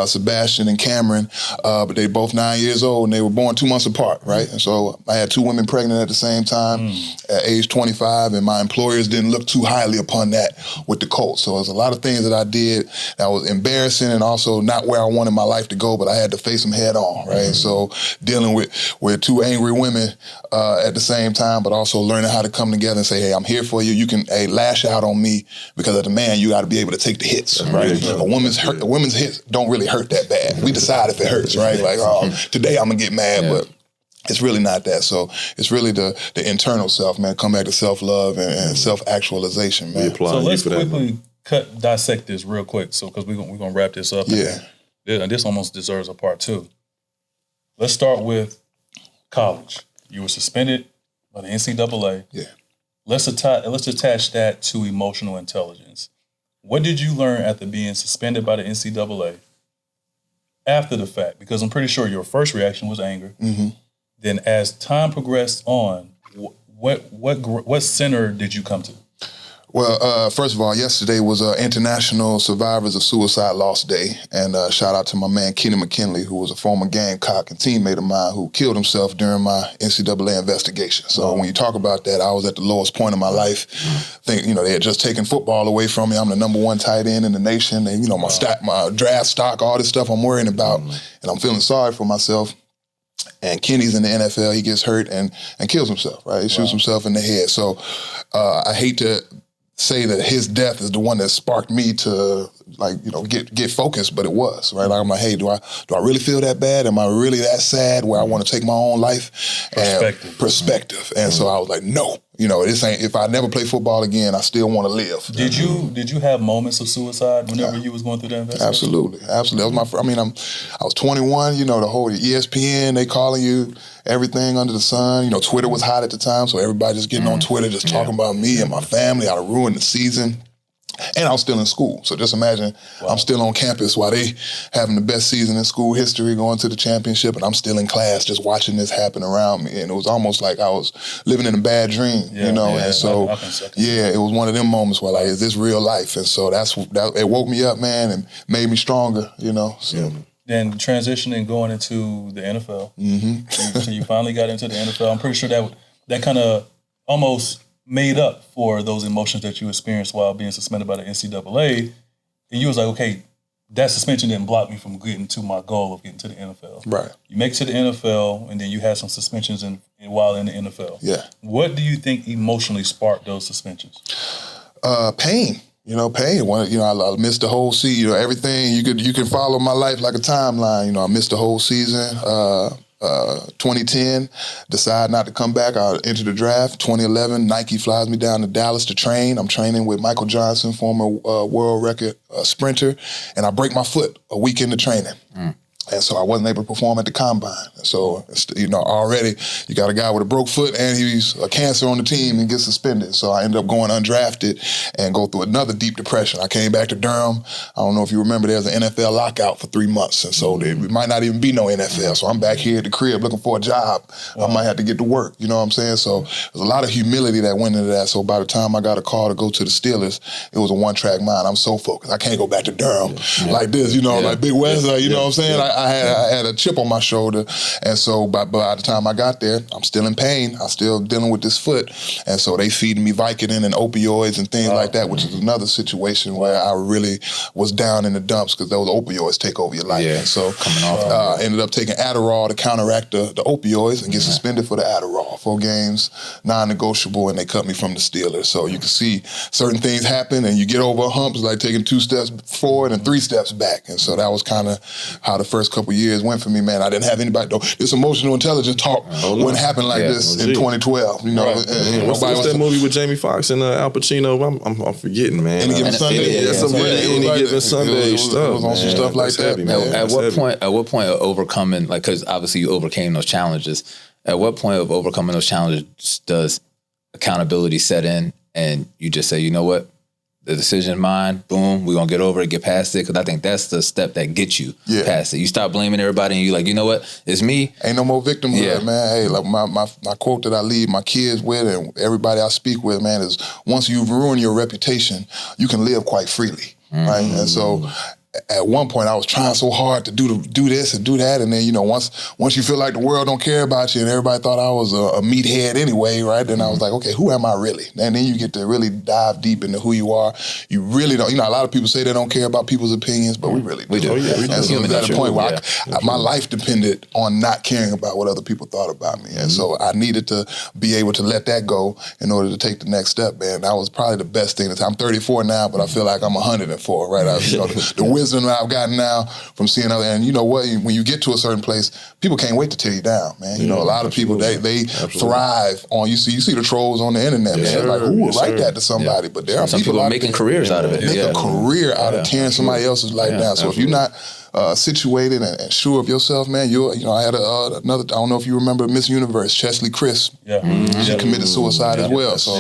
Sebastian and Cameron, but they both 9 years old and they were born 2 months apart, right? And so I had 2 women pregnant at the same time at age 25, and my employers didn't look too highly upon that with the Colts. So there's a lot of things that I did that was embarrassing and also not where I wanted my life to go, but I had to face them head on, right? So dealing with 2 angry women at the same time, but also learning how to come together and say, hey, I'm here for you. You can lash out on me, because as a man, you got to be able to take the hits, right? A woman's hits don't really hurt that bad. We decide if it hurts, right? Like, today I'm gonna get mad, but it's really not that. So it's really the internal self, man. Come back to self-love and self-actualization, man. So let's quickly dissect this real quick, because we're gonna wrap this up. And this almost deserves a part 2. Let's start with college. You were suspended by the NCAA. Let's attach that to emotional intelligence. What did you learn after being suspended by the NCAA after the fact? Because I'm pretty sure your first reaction was anger. Then as time progressed on, what center did you come to? Well, first of all, yesterday was International Survivors of Suicide Loss Day, and shout out to my man Kenny McKinley, who was a former Gamecock and teammate of mine who killed himself during my NCAA investigation. So when you talk about that, I was at the lowest point of my life. They had just taken football away from me. I'm the #1 tight end in the nation, and my draft stock, all this stuff I'm worrying about, and I'm feeling sorry for myself. And Kenny's in the NFL. He gets hurt and kills himself, right? He shoots himself in the head. So I hate to say that his death is the one that sparked me to get focused, but it was, right? Like, I'm like, hey, do I really feel that bad? Am I really that sad where I want to take my own life? Perspective. And so I was like, no, this ain't, if I never play football again, I still want to live. Did you have moments of suicide whenever you was going through that investigation? Absolutely. That was I was 21, the whole ESPN, they calling you everything under the sun. Twitter was hot at the time, so everybody just getting on Twitter, just talking about me and my family, how to ruin the season. And I was still in school. So just imagine I'm still on campus while they having the best season in school history, going to the championship, and I'm still in class just watching this happen around me. And it was almost like I was living in a bad dream, And so, it was one of them moments where, like, is this real life? And so it woke me up, man, and made me stronger, So. Then transitioning, going into the NFL. Mm-hmm. So you finally got into the NFL. I'm pretty sure that kind of almost made up for those emotions that you experienced while being suspended by the NCAA. And you was like, okay, that suspension didn't block me from getting to my goal of getting to the NFL. Right. You make it to the NFL, and then you had some suspensions while in the NFL. Yeah. What do you think emotionally sparked those suspensions? Pain. Pain. I missed the whole season. Everything you can follow my life like a timeline. I missed the whole season. 2010, decide not to come back. I enter the draft. 2011, Nike flies me down to Dallas to train. I'm training with Michael Johnson, former world record sprinter, and I break my foot a week into training. And so I wasn't able to perform at the combine. So, already you got a guy with a broke foot and he's a cancer on the team and gets suspended. So I ended up going undrafted and go through another deep depression. I came back to Durham. I don't know if you remember, there's an NFL lockout for 3 months. And so there might not even be no NFL. So I'm back here at the crib looking for a job. I might have to get to work. You know what I'm saying? So there's a lot of humility that went into that. So by the time I got a call to go to the Steelers, it was a one-track mind. I'm so focused. I can't go back to Durham like this, like Big Weslye, you know what I'm saying? I had a chip on my shoulder, and so by the time I got there, I'm still in pain. I'm still dealing with this foot, and so they feeding me Vicodin and opioids and things like that, which is another situation where I really was down in the dumps because those opioids take over your life. And so ended up taking Adderall to counteract the opioids and get suspended for the Adderall. 4 games, non-negotiable, and they cut me from the Steelers. So you can see certain things happen, and you get over a hump. It's like taking 2 steps forward and 3 steps back, and so that was kind of how the first couple years went for me, man. I didn't have anybody, though. This emotional intelligence talk wouldn't happen like this in 2012. What's that movie with Jamie Foxx and Al Pacino? I'm forgetting, man. Any Given Sunday? Any Given Sunday stuff. It was on some stuff like that, man. At what point of overcoming, because obviously you overcame those challenges, at what point of overcoming those challenges does accountability set in and you just say, you know what? The decision mine, boom, we're going to get over it, get past it. Because I think that's the step that gets you past it. You stop blaming everybody and you're like, you know what? It's me. Ain't no more victimhood, man. Hey, like my quote that I leave my kids with and everybody I speak with, man, is once you've ruined your reputation, you can live quite freely, right? And so at one point I was trying so hard to do this and do that, and then once you feel like the world don't care about you and everybody thought I was a meathead anyway, right? Then I was like, okay, who am I really? And then you get to really dive deep into who you are. You really don't. A lot of people say they don't care about people's opinions, but we really do. We do. And so at a point where my life depended on not caring about what other people thought about me, and so I needed to be able to let that go in order to take the next step. Man, that was probably the best thing. I'm 34 now, but I feel like I'm 104, right? The wisdom that I've gotten now from seeing other, and you know what, when you get to a certain place, people can't wait to tear you down, man. A lot of people, they thrive on, you see the trolls on the internet, man. Like, who would write that to somebody? But there are some people making careers out of it. Make a career out of tearing somebody else's life down. So if you're not situated and sure of yourself, man, I had another, I don't know if you remember Miss Universe, Chesley Chris. She committed suicide as well. So,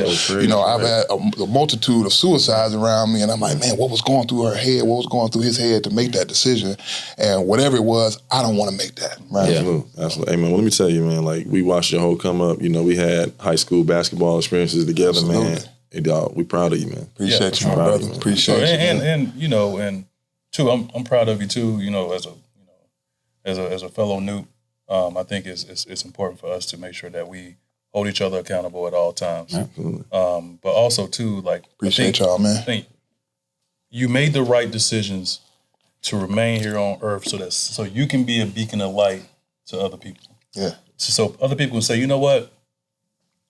I've had a multitude of suicides around me, and I'm like, man, what was going through her head? What was going through his head to make that decision? And whatever it was, I don't want to make that. Right? Absolutely. Hey, man, well, let me tell you, man, like, we watched your whole come up. We had high school basketball experiences together, man. Hey, dog, we proud of you, man. Appreciate you, my brother. Appreciate you. And too, I'm proud of you too. As a fellow Newt, I think it's important for us to make sure that we hold each other accountable at all times. Absolutely. But also too, like, appreciate y'all, man. I think you made the right decisions to remain here on Earth, so you can be a beacon of light to other people. Yeah. So other people can say, you know what?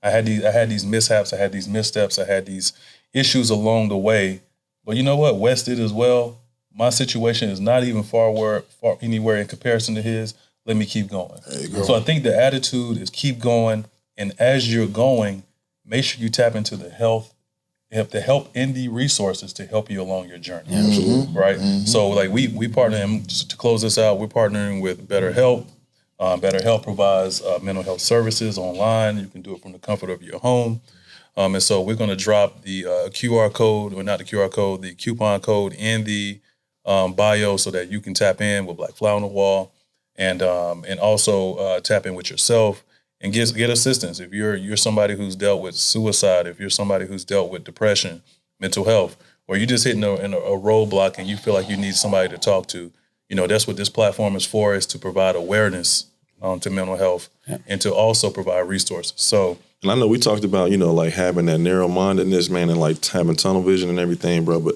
I had these mishaps, I had these missteps, I had these issues along the way. But you know what? Wes did as well. My situation is not even far anywhere in comparison to his. Let me keep going. There you go. So I think the attitude is keep going. And as you're going, make sure you tap into the help and the resources to help you along your journey. Absolutely. Right? So like we partner, and just to close this out, we're partnering with BetterHelp. BetterHelp provides mental health services online. You can do it from the comfort of your home. And so we're going to drop the QR code, or not the QR code, the coupon code in the bio so that you can tap in with Black Fly on the Wall and also tap in with yourself and get assistance. If you're somebody who's dealt with suicide, if you're somebody who's dealt with depression, mental health, or you're just hitting a roadblock and you feel like you need somebody to talk to, you know, that's what this platform is for, is to provide awareness to mental health and to also provide resources. So, and I know we talked about, you know, like having that narrow-mindedness, man, and like having tunnel vision and everything, bro. But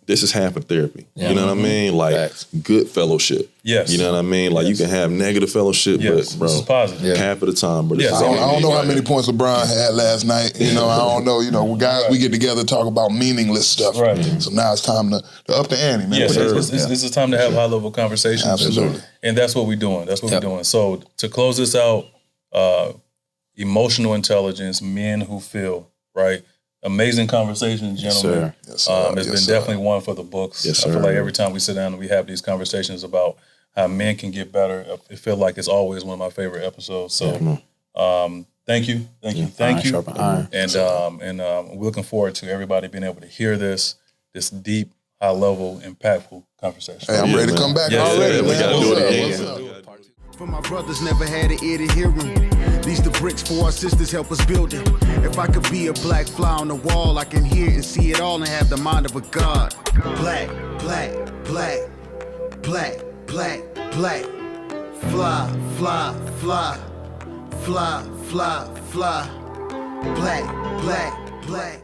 this is half of therapy. Yeah. You know what I mean? Like good fellowship. Yes. You know what I mean? Like you can have negative fellowship, but bro, this is positive. half of the time. But Yes. I don't know how many points LeBron had last night. You know, I don't know. You know, we get together and talk about meaningless stuff. Right. So now it's time to up the ante, man. Yes, this is time to have high-level conversations. Absolutely. And that's what we're doing. That's what we're doing. So to close this out, emotional intelligence, men who feel, right? Amazing conversations, gentlemen. Yes, sir. It's been definitely one for the books. Yes, I feel sir. like every time we sit down and we have these conversations about how men can get better, it feels like it's always one of my favorite episodes. So thank you. Iron sharpen iron. And we're looking forward to everybody being able to hear this deep, high-level, impactful conversation. Hey, I'm ready to come back already, we man. gotta do What's it up? again. What's up? For my brothers never had an ear to hear 'em. These the bricks for our sisters help us build it. If I could be a black fly on the wall, I can hear and see it all and have the mind of a god. Black, black, black, black, black, black. Fly, fly, fly, fly, fly, fly. Black, black, black.